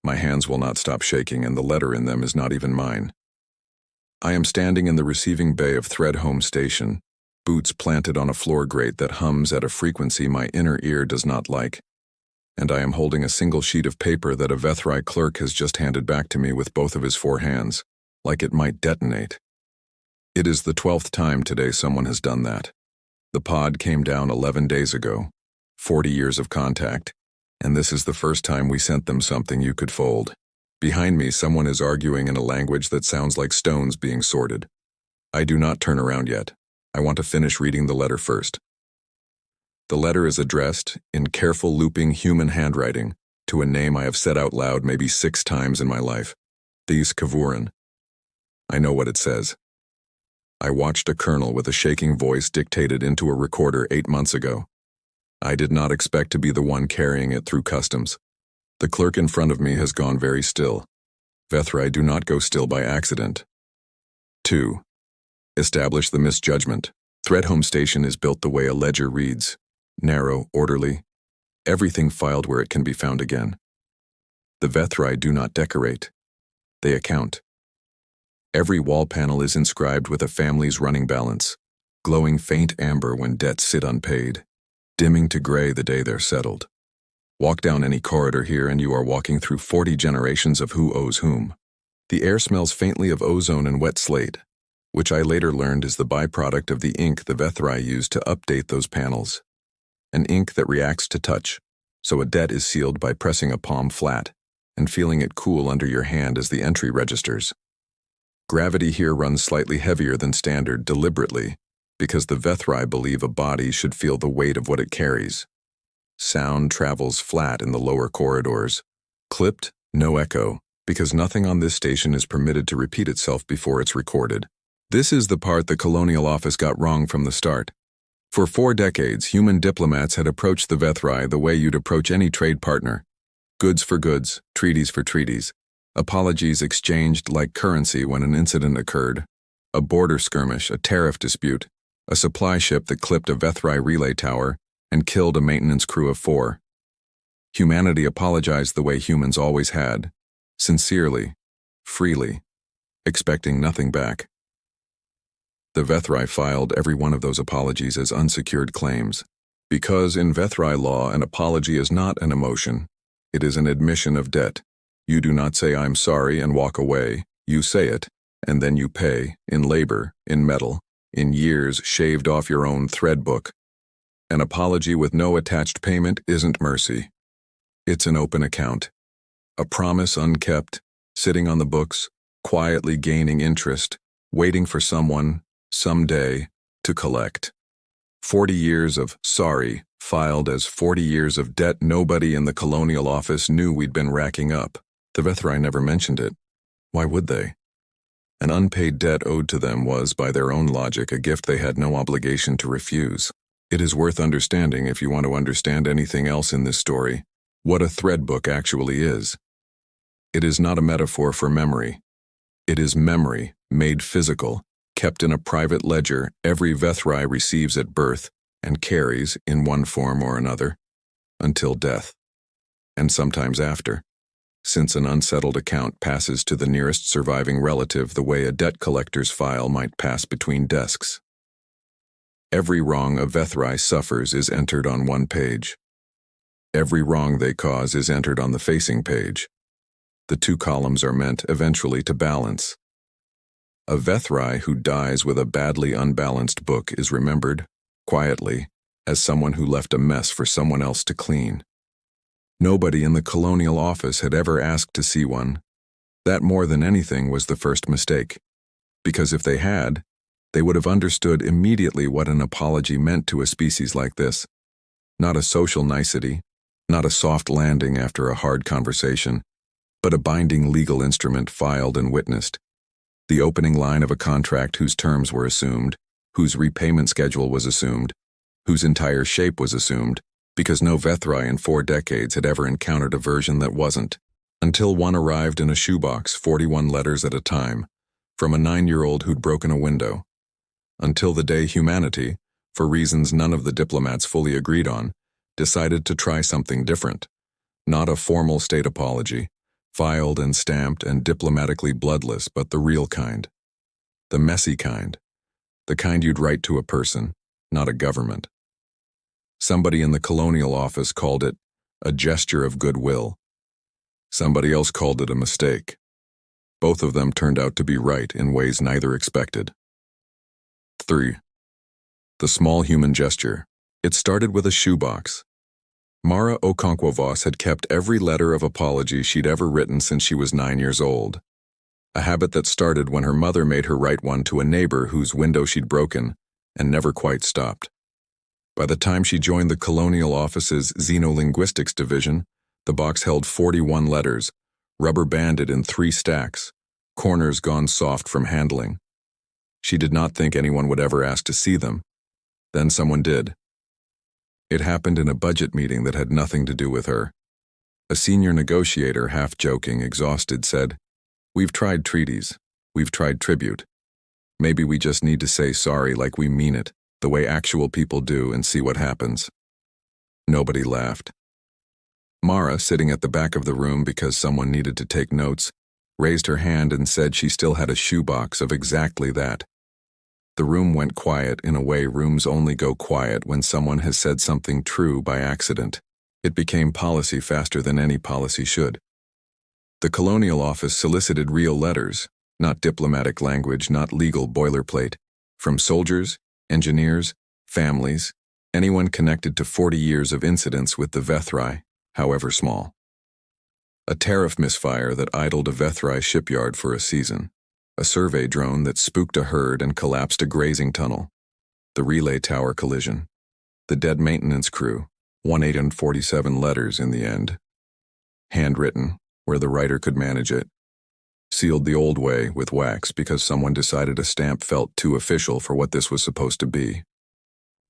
My hands will not stop shaking, and the letter in them is not even mine. I am standing in the receiving bay of Thread Home Station, boots planted on a floor grate that hums at a frequency my inner ear does not like, and I am holding a single sheet of paper that a Vethrai clerk has just handed back to me with both of his 4 hands, like it might detonate. It is the 12th time today someone has done that. The pod came down 11 days ago, 40 years of contact, and this is the first time we sent them something you could fold. Behind me, someone is arguing in a language that sounds like stones being sorted. I do not turn around yet. I want to finish reading the letter first. The letter is addressed, in careful looping human handwriting, to a name I have said out loud maybe 6 times in my life. These Kavurin. I know what it says. I watched a colonel with a shaking voice dictated into a recorder 8 months ago. I did not expect to be the one carrying it through customs. The clerk in front of me has gone very still. Vethrai do not go still by accident. 2. Establish the misjudgment. Thread Home Station is built the way a ledger reads. Narrow, orderly. Everything filed where it can be found again. The Vethrai do not decorate. They account. Every wall panel is inscribed with a family's running balance, glowing faint amber when debts sit unpaid, dimming to gray the day they're settled. Walk down any corridor here and you are walking through 40 generations of who owes whom. The air smells faintly of ozone and wet slate, which I later learned is the byproduct of the ink the Vethrai use to update those panels. An ink that reacts to touch, so a debt is sealed by pressing a palm flat and feeling it cool under your hand as the entry registers. Gravity here runs slightly heavier than standard deliberately, because the Vethrai believe a body should feel the weight of what it carries. Sound travels flat in the lower corridors. Clipped, no echo, because nothing on this station is permitted to repeat itself before it's recorded. This is the part the Colonial Office got wrong from the start. For 4 decades, human diplomats had approached the Vethrai the way you'd approach any trade partner. Goods for goods, treaties for treaties. Apologies exchanged like currency when an incident occurred. A border skirmish, a tariff dispute, a supply ship that clipped a Vethrai relay tower and killed a maintenance crew of 4. Humanity apologized the way humans always had, sincerely, freely, expecting nothing back. The Vethrai filed every one of those apologies as unsecured claims, because in Vethrai law an apology is not an emotion, it is an admission of debt. You do not say I'm sorry and walk away, you say it, and then you pay, in labor, in metal, in years shaved off your own thread book. An apology with no attached payment isn't mercy. It's an open account. A promise unkept, sitting on the books, quietly gaining interest, waiting for someone, someday, to collect. 40 years of sorry filed as 40 years of debt nobody in the Colonial Office knew we'd been racking up. The Vethrai never mentioned it. Why would they? An unpaid debt owed to them was, by their own logic, a gift they had no obligation to refuse. It is worth understanding, if you want to understand anything else in this story, what a thread book actually is. It is not a metaphor for memory. It is memory, made physical, kept in a private ledger every Vethrai receives at birth and carries, in one form or another, until death, and sometimes after, since an unsettled account passes to the nearest surviving relative the way a debt collector's file might pass between desks. Every wrong a Vethrai suffers is entered on one page. Every wrong they cause is entered on the facing page. The 2 columns are meant eventually to balance. A Vethrai who dies with a badly unbalanced book is remembered, quietly, as someone who left a mess for someone else to clean. Nobody in the Colonial Office had ever asked to see one. That more than anything was the first mistake, because if they had, they would have understood immediately what an apology meant to a species like this. Not a social nicety, not a soft landing after a hard conversation, but a binding legal instrument filed and witnessed. The opening line of a contract whose terms were assumed, whose repayment schedule was assumed, whose entire shape was assumed, because no Vethrai in 4 decades had ever encountered a version that wasn't, until one arrived in a shoebox 41 letters at a time, from a 9-year-old who'd broken a window. Until the day humanity, for reasons none of the diplomats fully agreed on, decided to try something different. Not a formal state apology, filed and stamped and diplomatically bloodless, but the real kind. The messy kind. The kind you'd write to a person, not a government. Somebody in the colonial office called it a gesture of goodwill. Somebody else called it a mistake. Both of them turned out to be right in ways neither expected. 3. The small human gesture. It started with a shoebox. Mara Okonkwo-Voss had kept every letter of apology she'd ever written since she was 9 years old. A habit that started when her mother made her write one to a neighbor whose window she'd broken and never quite stopped. By the time she joined the Colonial Office's Xenolinguistics Division, the box held 41 letters, rubber-banded in 3 stacks, corners gone soft from handling. She did not think anyone would ever ask to see them. Then someone did. It happened in a budget meeting that had nothing to do with her. A senior negotiator, half joking, exhausted, said, "We've tried treaties. We've tried tribute. Maybe we just need to say sorry like we mean it, the way actual people do, and see what happens." Nobody laughed. Mara, sitting at the back of the room because someone needed to take notes, raised her hand and said she still had a shoebox of exactly that. The room went quiet in a way rooms only go quiet when someone has said something true by accident. It became policy faster than any policy should. The Colonial Office solicited real letters, not diplomatic language, not legal boilerplate, from soldiers, engineers, families, anyone connected to 40 years of incidents with the Vethrai, however small. A tariff misfire that idled a Vethrai shipyard for a season. A survey drone that spooked a herd and collapsed a grazing tunnel. The relay tower collision. The dead maintenance crew, 147 letters in the end. Handwritten, where the writer could manage it. Sealed the old way with wax because someone decided a stamp felt too official for what this was supposed to be.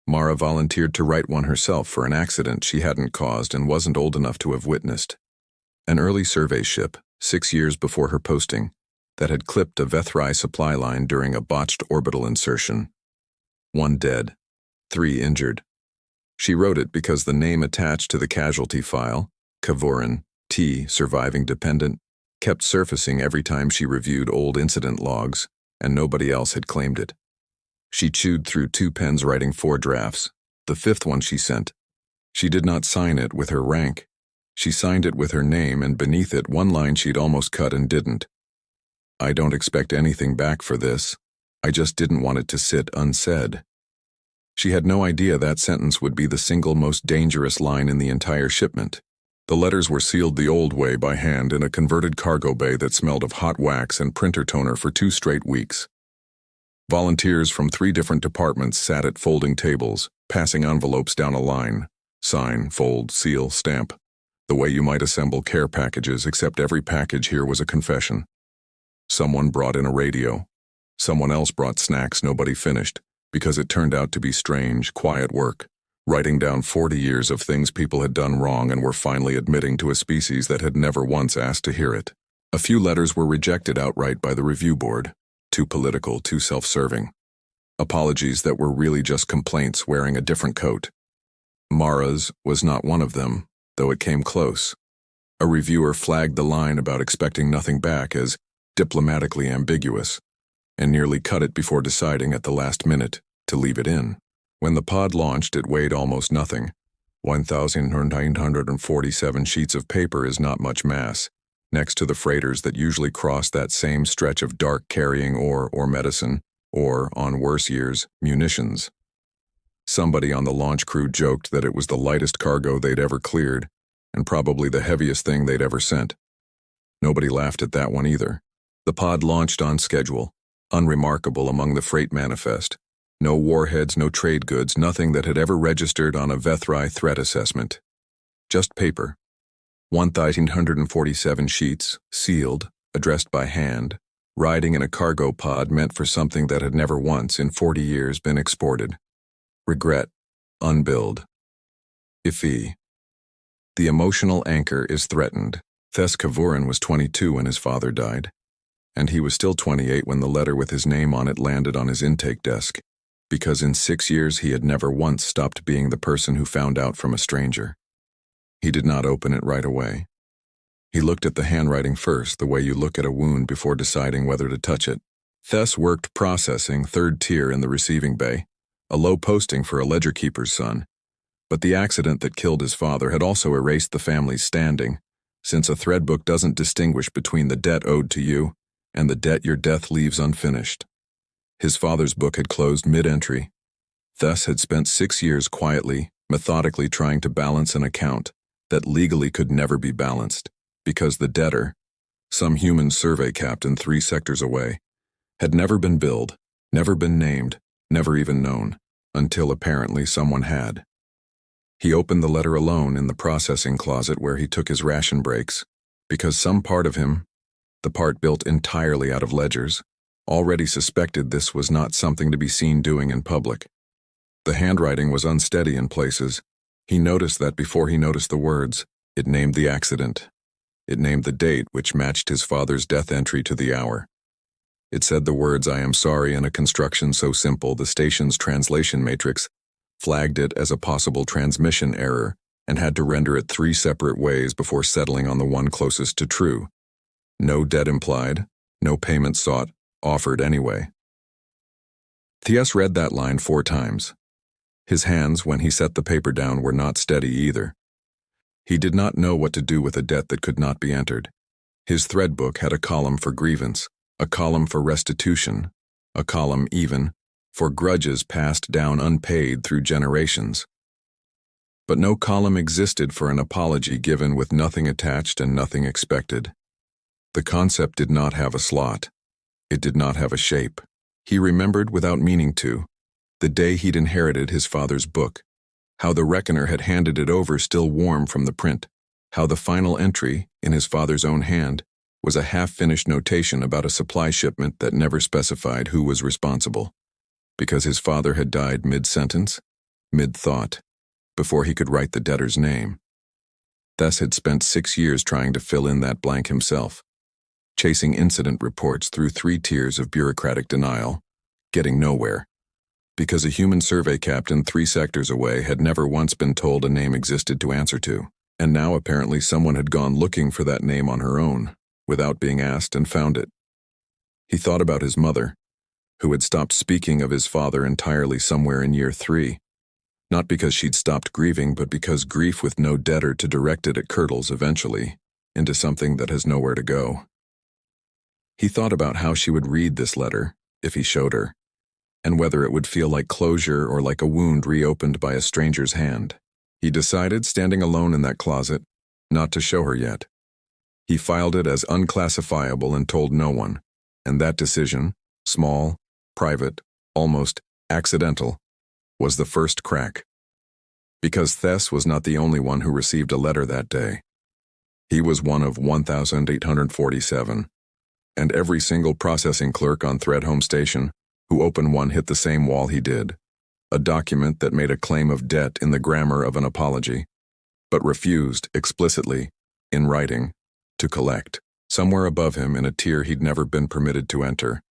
Mara volunteered to write one herself for an accident she hadn't caused and wasn't old enough to have witnessed. An early survey ship, 6 years before her posting, that had clipped a Vethrai supply line during a botched orbital insertion. 1 dead, 3 injured. She wrote it because the name attached to the casualty file, Kavurin, T, surviving dependent, kept surfacing every time she reviewed old incident logs, and nobody else had claimed it. She chewed through 2 pens writing 4 drafts, the 5th one she sent. She did not sign it with her rank. She signed it with her name, and beneath it 1 line she'd almost cut and didn't. "I don't expect anything back for this. I just didn't want it to sit unsaid." She had no idea that sentence would be the single most dangerous line in the entire shipment. The letters were sealed the old way by hand in a converted cargo bay that smelled of hot wax and printer toner for 2 straight weeks. Volunteers from 3 different departments sat at folding tables, passing envelopes down a line. Sign, fold, seal, stamp. The way you might assemble care packages, except every package here was a confession. Someone brought in a radio. Someone else brought snacks nobody finished, because it turned out to be strange, quiet work, writing down 40 years of things people had done wrong and were finally admitting to a species that had never once asked to hear it. A few letters were rejected outright by the review board. Too political, too self-serving. Apologies that were really just complaints wearing a different coat. Mara's was not one of them, though it came close. A reviewer flagged the line about expecting nothing back as diplomatically ambiguous, and nearly cut it before deciding at the last minute to leave it in. When the pod launched, it weighed almost nothing. 1,947 sheets of paper is not much mass, next to the freighters that usually cross that same stretch of dark carrying ore or medicine, or, on worse years, munitions. Somebody on the launch crew joked that it was the lightest cargo they'd ever cleared, and probably the heaviest thing they'd ever sent. Nobody laughed at that one either. The pod launched on schedule, unremarkable among the freight manifest. No warheads, no trade goods, nothing that had ever registered on a Vethrai threat assessment. Just paper. 1,947 sheets, sealed, addressed by hand, riding in a cargo pod meant for something that had never once in 40 years been exported. Regret. Unbilled. Iffy. The emotional anchor is threatened. Thes Kavurin was 22 when his father died, and he was still 28 when the letter with his name on it landed on his intake desk, because in 6 years he had never once stopped being the person who found out from a stranger. He did not open it right away. He looked at the handwriting first, the way you look at a wound before deciding whether to touch it. Thess worked processing, third tier in the receiving bay, a low posting for a ledger keeper's son. But the accident that killed his father had also erased the family's standing, since a thread book doesn't distinguish between the debt owed to you and the debt your death leaves unfinished. His father's book had closed mid-entry. Thess had spent 6 years quietly, methodically trying to balance an account that legally could never be balanced, because the debtor, some human survey captain 3 sectors away, had never been billed, never been named, never even known, until apparently someone had. He opened the letter alone in the processing closet where he took his ration breaks, because some part of him, the part built entirely out of ledgers, already suspected this was not something to be seen doing in public. The handwriting was unsteady in places. He noticed that before he noticed the words. It named the accident. It named the date, which matched his father's death entry to the hour. It said the words "I am sorry" in a construction so simple the station's translation matrix flagged it as a possible transmission error and had to render it 3 separate ways before settling on the one closest to true. No debt implied, no payment sought, offered anyway. Thess read that line 4 times. His hands, when he set the paper down, were not steady either. He did not know what to do with a debt that could not be entered. His thread book had a column for grievance, a column for restitution, a column even for grudges passed down unpaid through generations. But no column existed for an apology given with nothing attached and nothing expected. The concept did not have a slot. It did not have a shape. He remembered without meaning to, the day he'd inherited his father's book, how the reckoner had handed it over still warm from the print, how the final entry, in his father's own hand, was a half-finished notation about a supply shipment that never specified who was responsible, because his father had died mid-sentence, mid-thought, before he could write the debtor's name. Thess had spent 6 years trying to fill in that blank himself, chasing incident reports through 3 tiers of bureaucratic denial, getting nowhere, because a human survey captain 3 sectors away had never once been told a name existed to answer to, and now apparently someone had gone looking for that name on her own, without being asked, and found it. He thought about his mother, who had stopped speaking of his father entirely somewhere in year 3, not because she'd stopped grieving, but because grief with no debtor to direct it at curdles eventually into something that has nowhere to go. He thought about how she would read this letter, if he showed her, and whether it would feel like closure or like a wound reopened by a stranger's hand. He decided, standing alone in that closet, not to show her yet. He filed it as unclassifiable and told no one, and that decision, small, private, almost accidental, was the first crack. Because Thess was not the only one who received a letter that day. He was one of 1,847, and every single processing clerk on Thread Home Station who opened one hit the same wall he did, a document that made a claim of debt in the grammar of an apology, but refused, explicitly, in writing, to collect. Somewhere above him, in a tier he'd never been permitted to enter,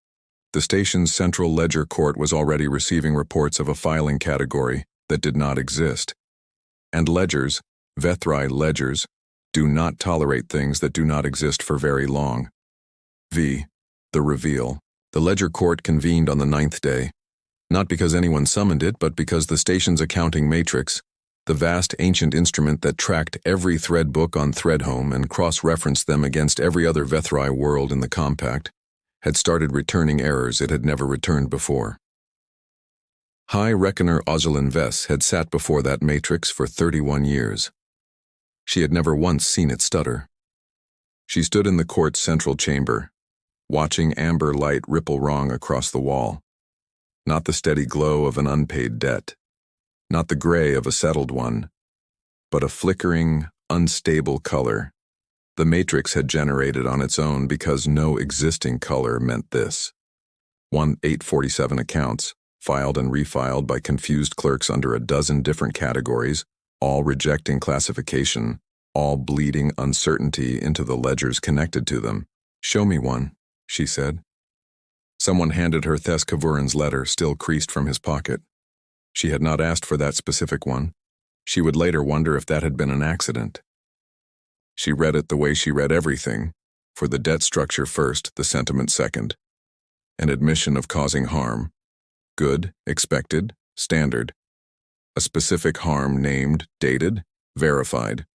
the station's central ledger court was already receiving reports of a filing category that did not exist. And ledgers, Vethri ledgers, do not tolerate things that do not exist for very long. The reveal. The ledger court convened on the 9th day, not because anyone summoned it, but because the station's accounting matrix, the vast ancient instrument that tracked every thread book on Threadhome and cross-referenced them against every other Vethri world in the compact, had started returning errors it had never returned before. High Reckoner Ozalin Vess had sat before that matrix for 31 years. She had never once seen it stutter. She stood in the court's central chamber, watching amber light ripple wrong across the wall. Not the steady glow of an unpaid debt, not the gray of a settled one, but a flickering, unstable color. The matrix had generated on its own because no existing color meant this. 1847 accounts, filed and refiled by confused clerks under a dozen different categories, all rejecting classification, all bleeding uncertainty into the ledgers connected to them. "Show me one," she said. Someone handed her Thess Kavurin's letter, still creased from his pocket. She had not asked for that specific one. She would later wonder if that had been an accident. She read it the way she read everything, for the debt structure first, the sentiment second. An admission of causing harm. Good, expected, standard. A specific harm named, dated, verified.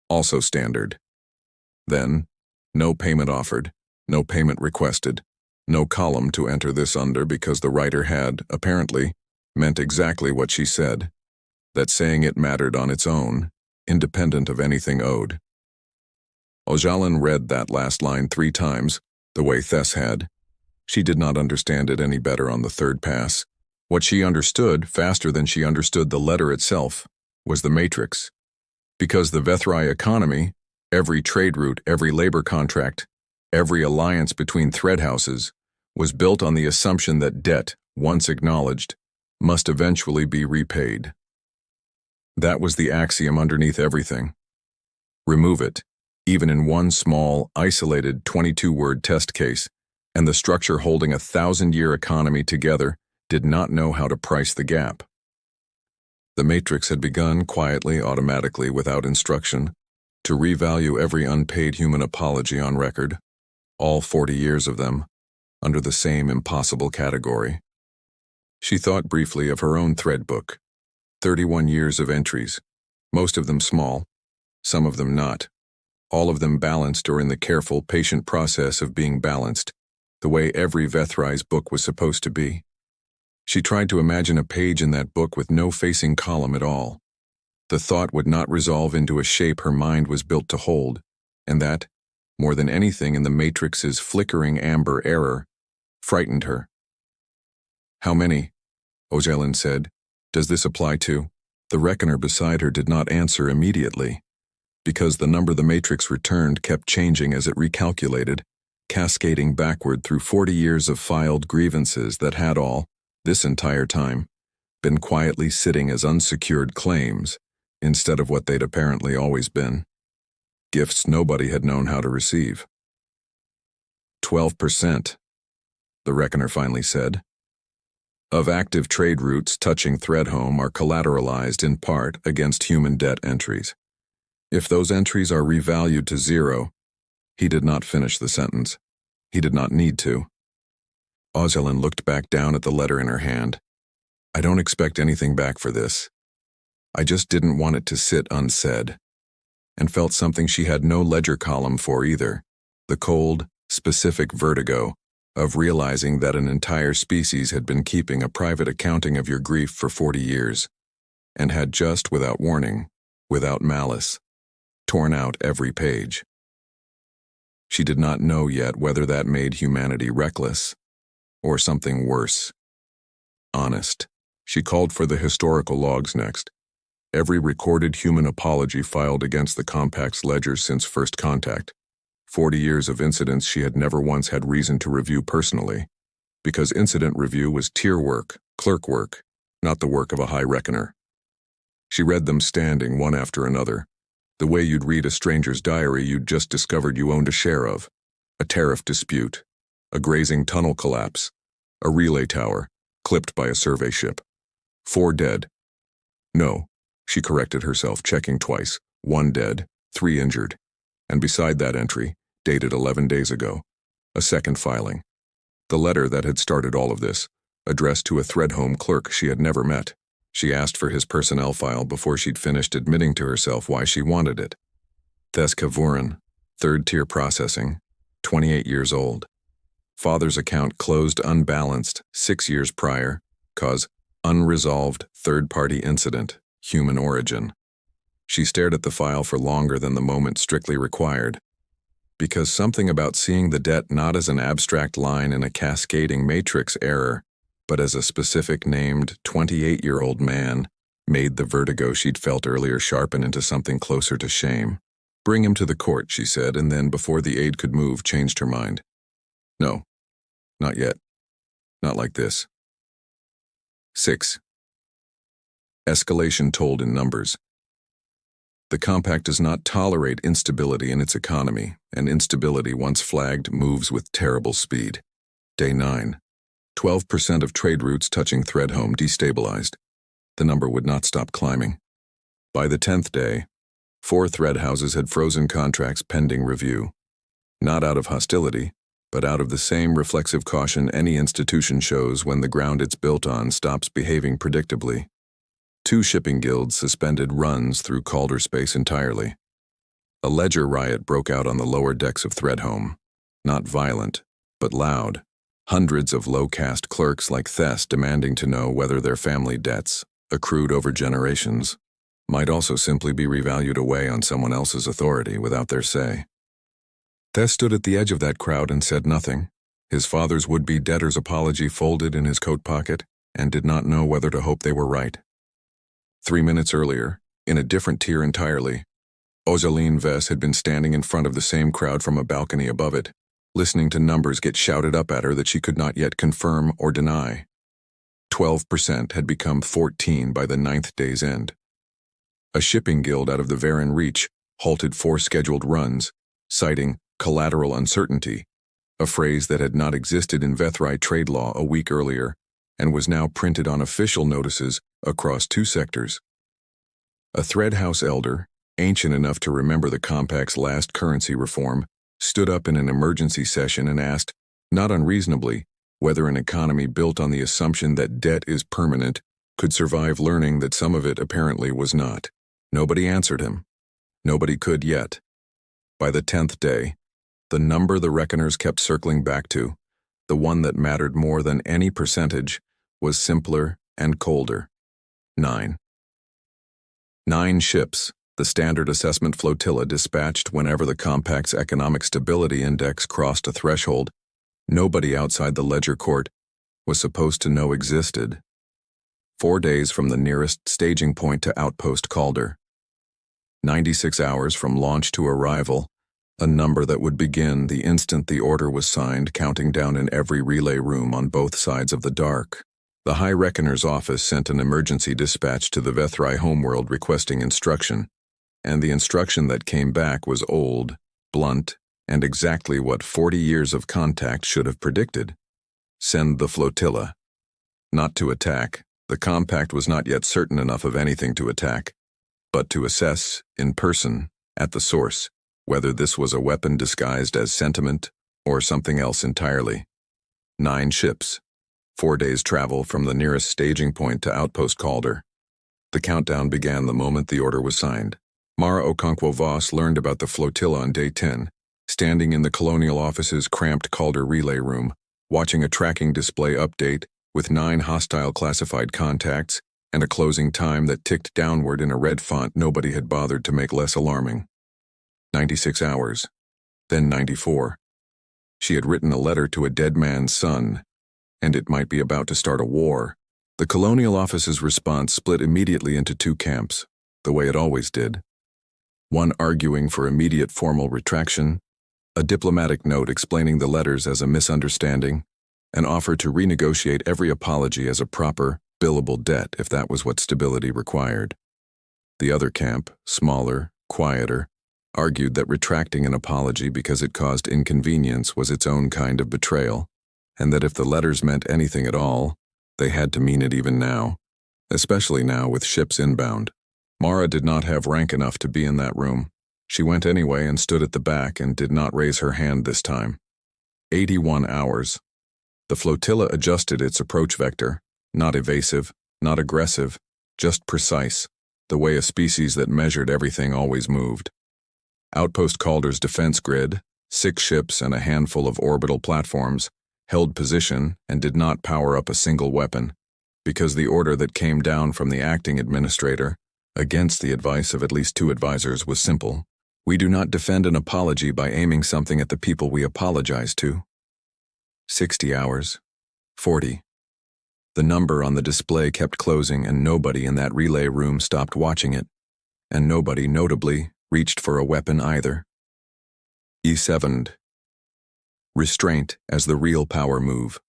Also standard. Then, no payment offered, no payment requested, no column to enter this under because the writer had, apparently, meant exactly what she said, that saying it mattered on its own, independent of anything owed. Ojalin read that last line 3 times, the way Thess had. She did not understand it any better on the third pass. What she understood, faster than she understood the letter itself, was the matrix. Because the Vethrai economy, every trade route, every labor contract, every alliance between thread houses, was built on the assumption that debt, once acknowledged, must eventually be repaid. That was the axiom underneath everything. Remove it, even in one small, isolated 22-word test case, and the structure holding a 1,000-year economy together did not know how to price the gap. The matrix had begun quietly, automatically, without instruction, to revalue every unpaid human apology on record, all 40 years of them, under the same impossible category. She thought briefly of her own thread book, 31 years of entries, most of them small, some of them not, all of them balanced or in the careful, patient process of being balanced, the way every Vethrai's book was supposed to be. She tried to imagine a page in that book with no facing column at all. The thought would not resolve into a shape her mind was built to hold, and that, more than anything in the matrix's flickering amber error, frightened her. "How many?" Ojalin said. "Does this apply to?" The reckoner beside her did not answer immediately, because the number the matrix returned kept changing as it recalculated, cascading backward through 40 years of filed grievances that had all, this entire time, been quietly sitting as unsecured claims, instead of what they'd apparently always been. Gifts nobody had known how to receive. 12%, the reckoner finally said, of active trade routes touching Threadhome are collateralized in part against human debt entries. If those entries are revalued to 0, he did not finish the sentence. He did not need to. Ozelin looked back down at the letter in her hand. "I don't expect anything back for this. I just didn't want it to sit unsaid," and felt something she had no ledger column for either, the cold, specific vertigo of realizing that an entire species had been keeping a private accounting of your grief for 40 years, and had just, without warning, without malice, torn out every page. She did not know yet whether that made humanity reckless, or something worse. Honest. She called for the historical logs next. Every recorded human apology filed against the Compact's ledgers since first contact. 40 years of incidents she had never once had reason to review personally, because incident review was tier work, clerk work, not the work of a high reckoner. She read them standing one after another, the way you'd read a stranger's diary you'd just discovered you owned a share of, a tariff dispute, a grazing tunnel collapse, a relay tower, clipped by a survey ship. 4 dead. No, she corrected herself, checking twice. 1 dead, 3 injured. And beside that entry, dated 11 days ago, a second filing. The letter that had started all of this, addressed to a Threadhome clerk she had never met. She asked for his personnel file before she'd finished admitting to herself why she wanted it. Thes Kavurin, 3rd tier processing, 28 years old. Father's account closed unbalanced 6 years prior, cause unresolved third-party incident, human origin. She stared at the file for longer than the moment strictly required, because something about seeing the debt not as an abstract line in a cascading matrix error, but as a specific named 28-year-old man, made the vertigo she'd felt earlier sharpen into something closer to shame. "Bring him to the court," she said, and then, before the aide could move, changed her mind. "No, not yet. Not like this." 6. Escalation told in numbers. The Compact does not tolerate instability in its economy, and instability, once flagged, moves with terrible speed. Day 9. 12% of trade routes touching Threadhome destabilized. The number would not stop climbing. By the 10th day, 4 thread houses had frozen contracts pending review. Not out of hostility, but out of the same reflexive caution any institution shows when the ground it's built on stops behaving predictably. 2 shipping guilds suspended runs through Calder space entirely. A ledger riot broke out on the lower decks of Threadhome. Not violent, but loud. Hundreds of low-caste clerks like Thess demanding to know whether their family debts, accrued over generations, might also simply be revalued away on someone else's authority without their say. Thess stood at the edge of that crowd and said nothing, his father's would-be debtor's apology folded in his coat pocket, and did not know whether to hope they were right. 3 minutes earlier, in a different tier entirely, Ozaline Vess had been standing in front of the same crowd from a balcony above it, listening to numbers get shouted up at her that she could not yet confirm or deny. 12% had become 14 by the 9th day's end. A shipping guild out of the Varan Reach halted 4 scheduled runs, citing collateral uncertainty, a phrase that had not existed in Vethrai trade law a week earlier and was now printed on official notices across 2 sectors. A thread house elder, ancient enough to remember the compact's last currency reform, stood up in an emergency session and asked, not unreasonably, whether an economy built on the assumption that debt is permanent could survive learning that some of it apparently was not. Nobody answered him. Nobody could yet. By the 10th day, the number the reckoners kept circling back to, the one that mattered more than any percentage, was simpler and colder. 9. 9 ships, the standard assessment flotilla dispatched whenever the compact's economic stability index crossed a threshold nobody outside the ledger court was supposed to know existed. 4 days from the nearest staging point to outpost Calder. 96 hours from launch to arrival, a number that would begin the instant the order was signed, counting down in every relay room on both sides of the dark. The High Reckoner's office sent an emergency dispatch to the Vethrai homeworld requesting instruction, and the instruction that came back was old, blunt, and exactly what 40 years of contact should have predicted. Send the flotilla. Not to attack, the compact was not yet certain enough of anything to attack, but to assess, in person, at the source, whether this was a weapon disguised as sentiment or something else entirely. 9 ships, 4 days' travel from the nearest staging point to outpost Calder. The countdown began the moment the order was signed. Mara Okonkwo Voss learned about the flotilla on day 10, standing in the Colonial Office's cramped Calder relay room, watching a tracking display update with 9 hostile classified contacts and a closing time that ticked downward in a red font nobody had bothered to make less alarming. 96 hours, then 94. She had written a letter to a dead man's son, and it might be about to start a war. The Colonial Office's response split immediately into 2 camps, the way it always did. One arguing for immediate formal retraction, a diplomatic note explaining the letters as a misunderstanding, an offer to renegotiate every apology as a proper, billable debt if that was what stability required. The other camp, smaller, quieter, argued that retracting an apology because it caused inconvenience was its own kind of betrayal, and that if the letters meant anything at all, they had to mean it even now, especially now with ships inbound. Mara did not have rank enough to be in that room. She went anyway and stood at the back and did not raise her hand this time. 81 hours. The flotilla adjusted its approach vector, not evasive, not aggressive, just precise, the way a species that measured everything always moved. Outpost Calder's defense grid, 6 ships and a handful of orbital platforms, held position and did not power up a single weapon, because the order that came down from the acting administrator, against the advice of at least 2 advisors, was simple. We do not defend an apology by aiming something at the people we apologize to. 60 hours. 40. The number on the display kept closing and nobody in that relay room stopped watching it, and nobody, notably, reached for a weapon either. E7'd. Restraint as the real power move.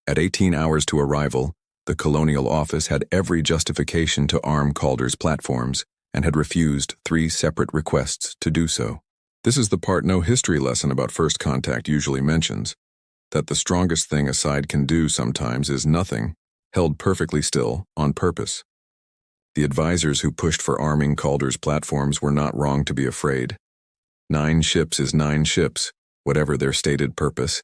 At 18 hours to arrival, the Colonial Office had every justification to arm Calder's platforms and had refused 3 separate requests to do so. This is the part no history lesson about first contact usually mentions, that the strongest thing a side can do sometimes is nothing, held perfectly still on purpose. The advisors who pushed for arming Calder's platforms were not wrong to be afraid. 9 ships is 9 ships, whatever their stated purpose,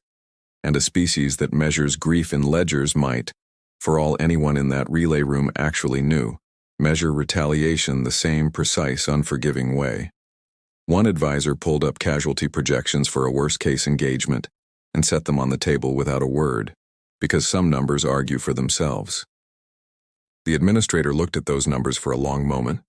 and a species that measures grief in ledgers might, for all anyone in that relay room actually knew, measure retaliation the same precise, unforgiving way. One advisor pulled up casualty projections for a worst-case engagement and set them on the table without a word, because some numbers argue for themselves. The administrator looked at those numbers for a long moment.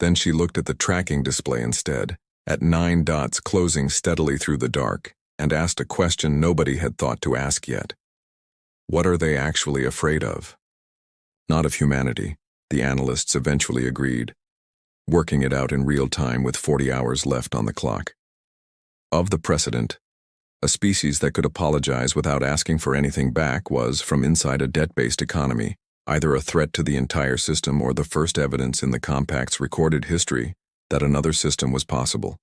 Then she looked at the tracking display instead, at 9 dots closing steadily through the dark, and asked a question nobody had thought to ask yet. What are they actually afraid of? Not of humanity, the analysts eventually agreed, working it out in real time with 40 hours left on the clock. Of the precedent, a species that could apologize without asking for anything back was, from inside a debt-based economy, either a threat to the entire system or the first evidence in the Compact's recorded history that another system was possible.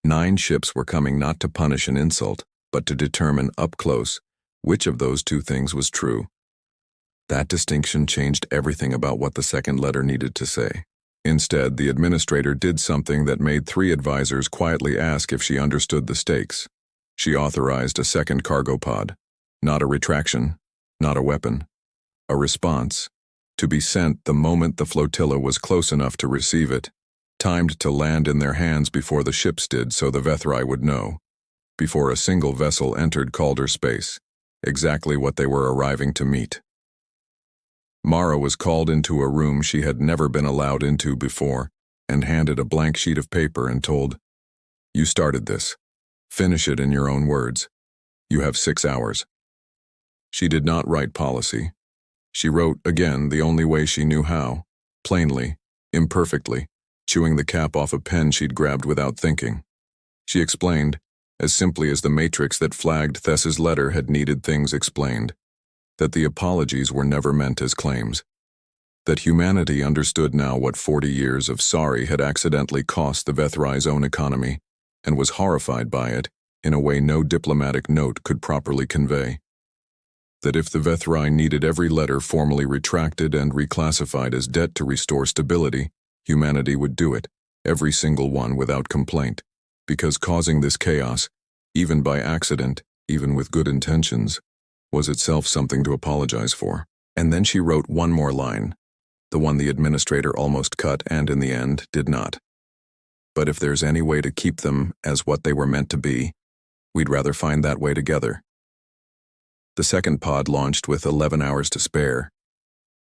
9 ships were coming not to punish an insult, but to determine up close which of those two things was true. That distinction changed everything about what the second letter needed to say. Instead, the administrator did something that made 3 advisors quietly ask if she understood the stakes. She authorized a second cargo pod, not a retraction, not a weapon, a response, to be sent the moment the flotilla was close enough to receive it, timed to land in their hands before the ships did so the Vethrai would know, before a single vessel entered Calder space, exactly what they were arriving to meet. Mara was called into a room she had never been allowed into before and handed a blank sheet of paper and told, "You started this. Finish it in your own words. You have 6 hours." She did not write policy. She wrote, again, the only way she knew how, plainly, imperfectly, chewing the cap off a pen she'd grabbed without thinking. She explained, as simply as the matrix that flagged Thess's letter had needed things explained, that the apologies were never meant as claims, that humanity understood now what 40 years of sorry had accidentally cost the Vethrai's own economy, and was horrified by it in a way no diplomatic note could properly convey. That if the Vethrai needed every letter formally retracted and reclassified as debt to restore stability, humanity would do it, every single one without complaint, because causing this chaos, even by accident, even with good intentions, was itself something to apologize for. And then she wrote one more line, the one the administrator almost cut and, in the end, did not. But if there's any way to keep them as what they were meant to be, we'd rather find that way together. The second pod launched with 11 hours to spare.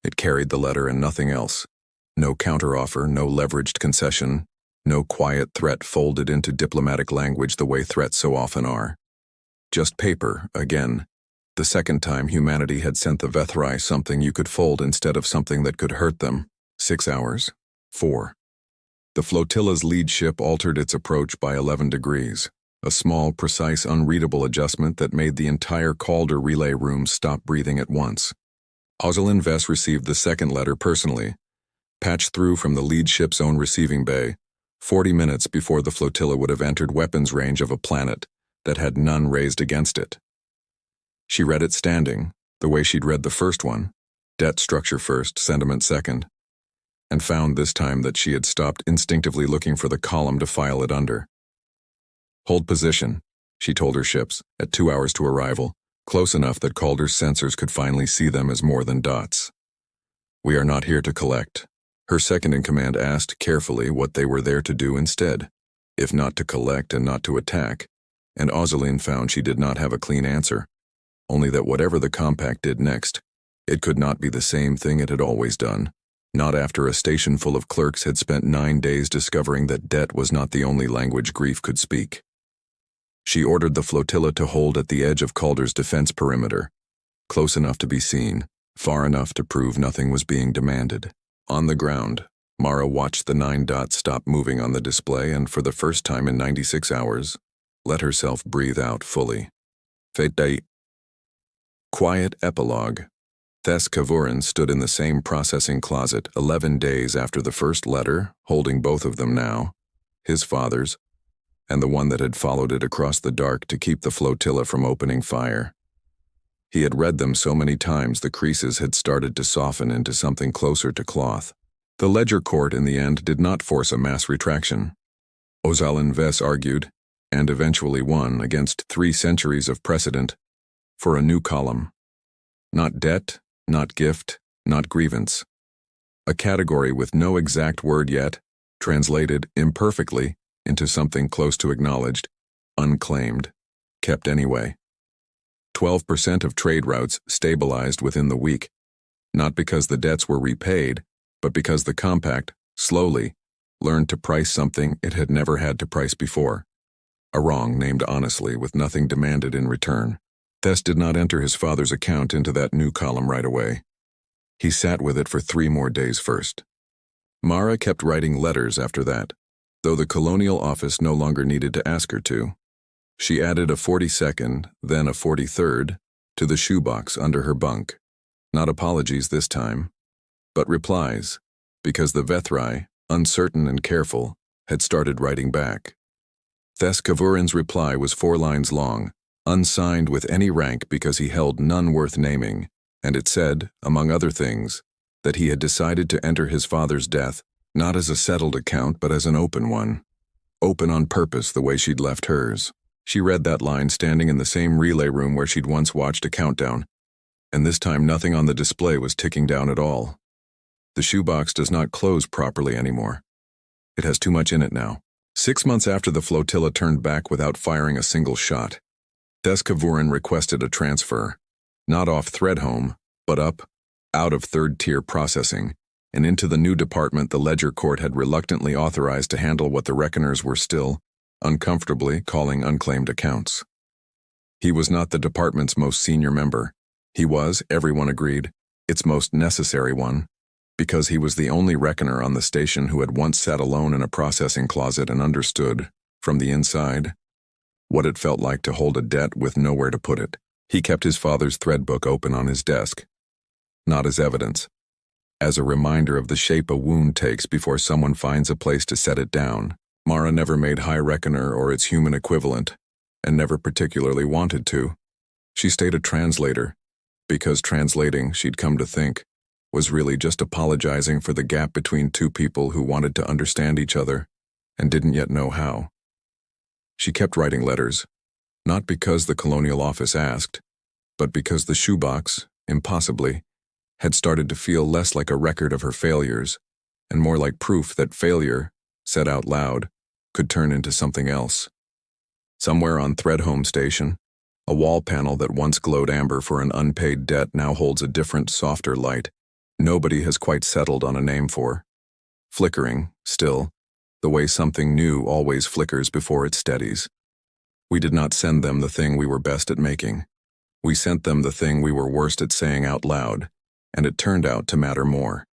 It carried the letter and nothing else. No counteroffer, no leveraged concession, no quiet threat folded into diplomatic language the way threats so often are. Just paper, again. The second time humanity had sent the Vethrai something you could fold instead of something that could hurt them. 6 hours. 4. The flotilla's lead ship altered its approach by 11 degrees. A small, precise, unreadable adjustment that made the entire Calder relay room stop breathing at once. Ozalin Vess received the second letter personally, patched through from the lead ship's own receiving bay, 40 minutes before the flotilla would have entered weapons range of a planet that had none raised against it. She read it standing, the way she'd read the first one, debt structure first, sentiment second, and found this time that she had stopped instinctively looking for the column to file it under. Hold position, she told her ships, at 2 hours to arrival, close enough that Calder's sensors could finally see them as more than dots. We are not here to collect. Her second-in-command asked carefully what they were there to do instead, if not to collect and not to attack, and Ozalin found she did not have a clean answer, only that whatever the Compact did next, it could not be the same thing it had always done, not after a station full of clerks had spent 9 days discovering that debt was not the only language grief could speak. She ordered the flotilla to hold at the edge of Calder's defense perimeter, close enough to be seen, far enough to prove nothing was being demanded. On the ground, Mara watched the 9 dots stop moving on the display and, for the first time in 96 hours, let herself breathe out fully. Fate. Quiet epilogue. Thess Kavurin stood in the same processing closet 11 days after the first letter, holding both of them now, his father's, and the one that had followed it across the dark to keep the flotilla from opening fire. He had read them so many times the creases had started to soften into something closer to cloth. The Ledger Court in the end did not force a mass retraction. Ozalin Ves argued, and eventually won against 3 centuries of precedent, for a new column. Not debt, not gift, not grievance. A category with no exact word yet, translated imperfectly into something close to acknowledged, unclaimed, kept anyway. 12% of trade routes stabilized within the week, not because the debts were repaid, but because the compact, slowly, learned to price something it had never had to price before. A wrong named honestly with nothing demanded in return. Thes did not enter his father's account into that new column right away. He sat with it for 3 more days first. Mara kept writing letters after that, though the Colonial Office no longer needed to ask her to. She added a 42nd, then a 43rd, to the shoebox under her bunk. Not apologies this time, but replies, because the Vethrai, uncertain and careful, had started writing back. Thes Kavurin's reply was 4 lines long, unsigned with any rank because he held none worth naming, and it said, among other things, that he had decided to enter his father's death not as a settled account but as an open one. Open on purpose the way she'd left hers. She read that line standing in the same relay room where she'd once watched a countdown, and this time nothing on the display was ticking down at all. The shoebox does not close properly anymore. It has too much in it now. 6 months after the flotilla turned back without firing a single shot, Thes Kavurin requested a transfer, not off Threadhome, but up, out of 3rd-tier processing, and into the new department the Ledger Court had reluctantly authorized to handle what the Reckoners were still, uncomfortably, calling unclaimed accounts. He was not the department's most senior member. He was, everyone agreed, its most necessary one, because he was the only Reckoner on the station who had once sat alone in a processing closet and understood, from the inside, what it felt like to hold a debt with nowhere to put it. He kept his father's thread book open on his desk, not as evidence, as a reminder of the shape a wound takes before someone finds a place to set it down. Mara never made High Reckoner or its human equivalent, and never particularly wanted to. She stayed a translator, because translating, she'd come to think, was really just apologizing for the gap between 2 people who wanted to understand each other and didn't yet know how. She kept writing letters, not because the Colonial Office asked, but because the shoebox, impossibly, had started to feel less like a record of her failures and more like proof that failure, said out loud, could turn into something else. Somewhere on Threadhome Station, a wall panel that once glowed amber for an unpaid debt now holds a different, softer light nobody has quite settled on a name for. Flickering, still, the way something new always flickers before it steadies. We did not send them the thing we were best at making. We sent them the thing we were worst at saying out loud, and it turned out to matter more.